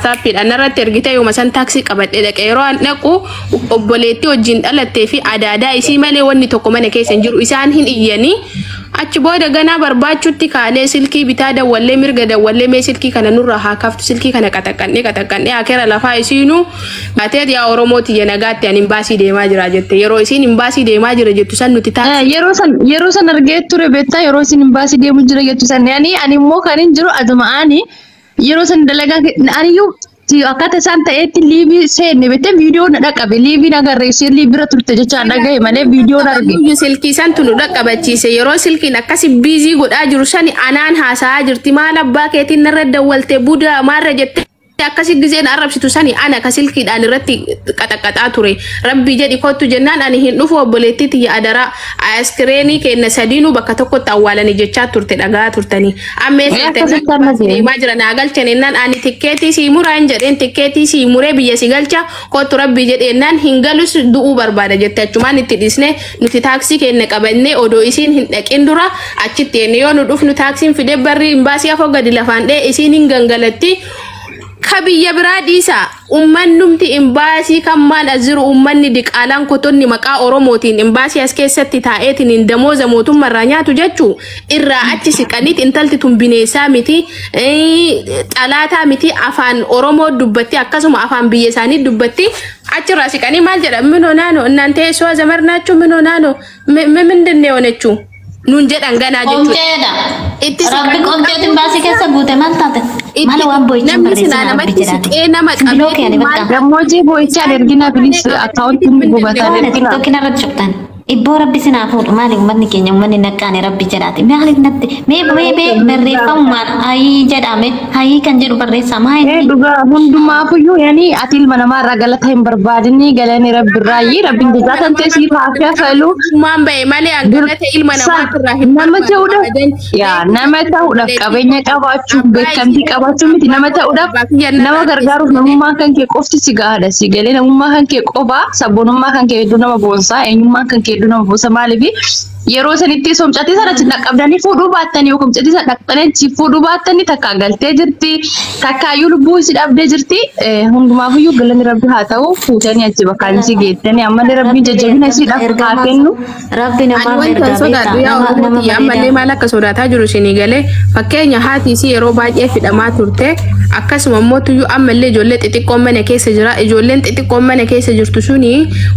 WhatsApp anarratti ergite yoo masan taxi qabadhe dhaqe yeroo an dhaqu obboleetti wajjin dhalattee fi adaadaa isii malee wanni tokko mana keessa hin jiru isaan hin iyyanii achi booda ganaa barbaachutti kaalee silkii bitaa dawwallee mirga dawwallee mee silkii kana nurra haa kaftu silkii kana qataqqannee akera lafaa isiinu bateet yaa Oromooti yenagaatti an imbaasii deemaa jira jette yeroo isiin imbaasii deemaa jira jettu san nuti yeroo san argee ture beektaa yeroo isiin imbaasii deemu jira jettu san ani immoo kan hin jiru aduma ani yeroo san dalagaa aniyyuu akkata san ta'etti liibii seenne bete viidiyoo na dhaqabe liibii nagarreessee liibira turte jechaan dhagaye malee viidiyoo arge silkii san tunu dhaqabachiise yeroo silkiin akkasi biizii godhaa jiru sani anaan haasa'aa jirti maal abbaa keetiin narra dawwalte buda maarra jette akkasi gizeen arrabsitu sani ana ka silkiidhaan irratti qataqqataa ture rabbi jedhi kottu jennaan ani hin dhufu obboleettiiti ya adara askireenii kenna sadiinu bakka tokkotti awwaalanii jechaa turte dhagaa turtanii ammee deemaa jira naa galchan ennaan ani tikkeetii sii muraan jedheen tikkeetii sii muree biyya si galcha kottu rabbi jedhe ennaan hin galus du'uu barbaada jette achumaan itti dhisne nuti taaksii kenna qabannee odoo isiin hin dhaqin dura achitti enne yoo nu dhufnu taaksiin fide barri imbaasii afoo gadi lafaan dhee isiin hin gangalatti kabiyya biraa dhiisa ummannumti imbaasii kan maal aziru ummanni diqaalaan kotonni maqaa Oromootiin imbaasii as keessatti taa'eetiin hin damooza mootummaarraa nyaatu jechuu irraa achi siqaniit intalti tun bineessaa miti xalaataa miti afaan Oromoo dubbatti akkasuma afaan biyya isaanii dubbatti achirraa siqanii maal jedha minoo naanoo innaan teessoo zamarnaachuu minoo naanoo mindinne onechuu nun jedhan ganaa jechuudha. Rabbi qomteetiin baasii keessa guute maal taate? Maal waan boo'ichaan barreessaa namatti siqee nama qabee gammoojjii boo'ichaan ergina bilis akkaawuntiin gubataan ergina. Tokkina irratti shubtaan. Ibboo rabbi sinaa fuudhu maali ummanni keenya ummanni naqqaane rabbi jedhaati. Maaliif natti mee barreeffamumaan hayii jedhame hayii kan jedhu barreessaa maali? Dhugaa hundumaafuyyuu yaani ati ilma namaarraa galata hin barbaadini galanii rabbirraayi rabbiin jazaatan teessii faafiyaa falu. Maan ba'e malee galata ilma namaatirraa hin nama ta'uudhaaf yaa nama ta'uudhaaf qabeenya qabaachuun beekamtii qabaachuun miti nama ta'uudhaaf nama gargaaruuf namummaan kan kee qofti si gahaadha si galee namummaa kan kee qofaa sabboonummaa kan kee hedduu nama boonsaa eenyummaan kan kee hedduu nama boonsa maaliif yeroo sanitti somcatii sanatti dhaqqabdanii fuudhuu baattanii yookaan somcatii sana dhaqxanii fuudhuu baattanii takka galtee jirti takkaayyuu lubbuu si dhabdee jirti hundumaafiyyuu galanni rabbi haa ta'u fuutanii achi bakkaan si geettanii ammallee rabbi jajjabina si dhaqqu haa kennu. Rabbi namaa ergaa ammallee maal akka sodaataa jiru isinii galee fakkeenya haati isii yeroo baay'ee fidhamaa turte akkasuma immoo tuyyuu ammallee ijoollee xixiqqoon mana keessa jira ijoolleen xixiqqoon mana keessa jirtu suni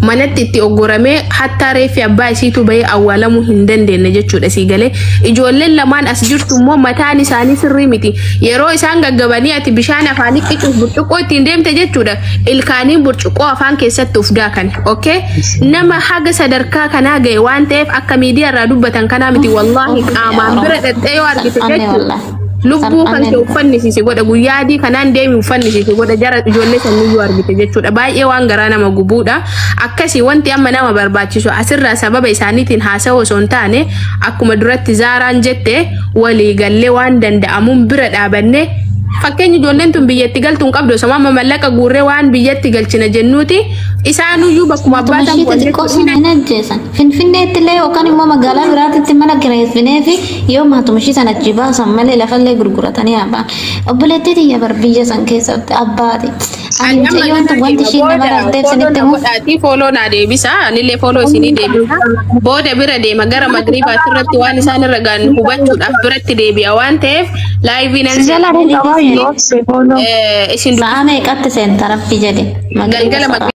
manatti itti oggoramee hatta reeffi abbaa isiitu bahee awwaalamu hin dandeenye jechuudha si galee ijoolleen lamaan as jirtu immoo mataan isaanii sirrii miti yeroo isaan gaggabanii ati bishaan afaanii qicuuf burcuqqoo ittiin deemte jechuudha ilkaaniin burcuqqoo afaan keessatti uf daakan okay nama haga sadarkaa kanaa ga'e waan ta'eef akka miidiyaa irraa dubbatan kanaa miti wallaahi qaamaan bira dhadhee yoo argite jechuudha lubbuu kan kee uffannisiise godha guyyaa adii kanaan deemi uffannisiise godha jara ijoollee sanniyyuu argite jechuudha baay'ee waan garaa nama gubuudha akkasii wanti amma nama barbaachisu asirraa sababa isaaniitiin haasa'uu osoo hin taane akkuma duratti zaaraan jette walii gallee waan danda'amuun bira dhaabanne fakkeenya ijoolleen tun biyyatti galtuun qabdu osoo amma mallaqa guurree waan biyyatti galchina jennuuti isaanuyyuu bakkuma abbaatan ajjeesan finfinneetti illee yookaan immoo magaalaa biraatitti mana kireessinee fi yoo maatumishii sana achi baasan malee lafallee gurguratanii abbaan obboleettii xiyya bar biyya san keessatti abbaati. Ani wanti isheen nama rafteef sanitti godhaatii fooloo naa deebisa anillee fooloo isinii deebisa booda bira deema gara magriibaatti irratti waan isaan irra gaan hubachuudhaaf biratti deebi'a waan ta'eef laayivii nan isin sa'a meeqatti seenta rabbi jedhe galgala